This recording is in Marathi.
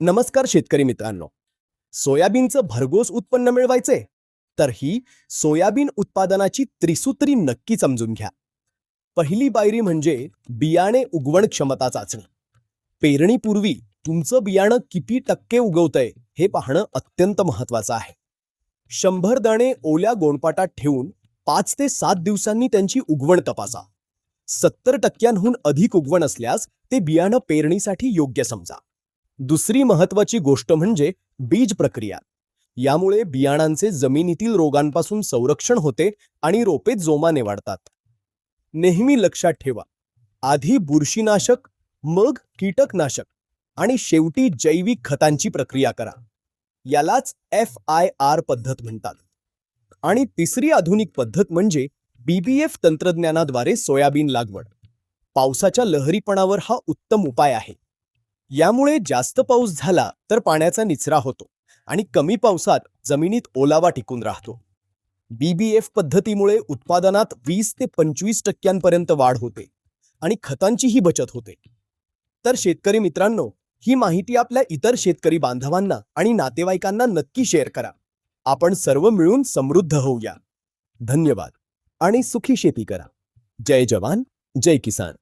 नमस्कार शेतकरी मित्रांनो. सोयाबीनचं भरघोस उत्पन्न मिळवायचे तर ही सोयाबीन उत्पादनाची त्रिसूत्री नक्की समजून घ्या. पहिली पायरी म्हणजे बियाणे उगवण क्षमता चाचणी. पेरणीपूर्वी तुमचं बियाणं किती टक्के उगवतंय हे पाहणं अत्यंत महत्वाचं आहे. 100 दाणे ओल्या गोणपाटात ठेवून 5 ते 7 दिवसांनी त्यांची उगवण तपासा. 70% अधिक उगवण असल्यास ते बियाणं पेरणीसाठी योग्य समजा. दुसरी महत्वाची गोष्ट म्हणजे बीज प्रक्रिया. यामुळे बियाणांचे जमिनीतील रोगांपासून संरक्षण होते आणि रोपे जोमाने वाढतात. नेहमी लक्षात ठेवा, आधी बुरशीनाशक, मग कीटकनाशक आणि शेवटी जैविक खतांची प्रक्रिया करा. यालाच FIR पद्धत म्हणतात. आणि तिसरी आधुनिक पद्धत म्हणजे BBF तंत्रज्ञानाद्वारे सोयाबीन लागवड. पावसाच्या लहरीपणावर हा उत्तम उपाय आहे. यामुळे जास्त पाऊस झाला तर पाण्याचा निचरा होतो आणि कमी पावसात जमिनीत ओलावा टिकून राहतो. BBF पद्धतीमुळे उत्पादनात 20 ते 25% वाढ होते आणि खतांचीही बचत होते. तर शेतकरी मित्रांनो, ही माहिती आपल्या इतर शेतकरी बांधवांना आणि नातेवाईकांना नक्की शेअर करा. आपण सर्व मिळून समृद्ध होऊया. धन्यवाद आणि सुखी शेती करा. जय जवान, जय किसान.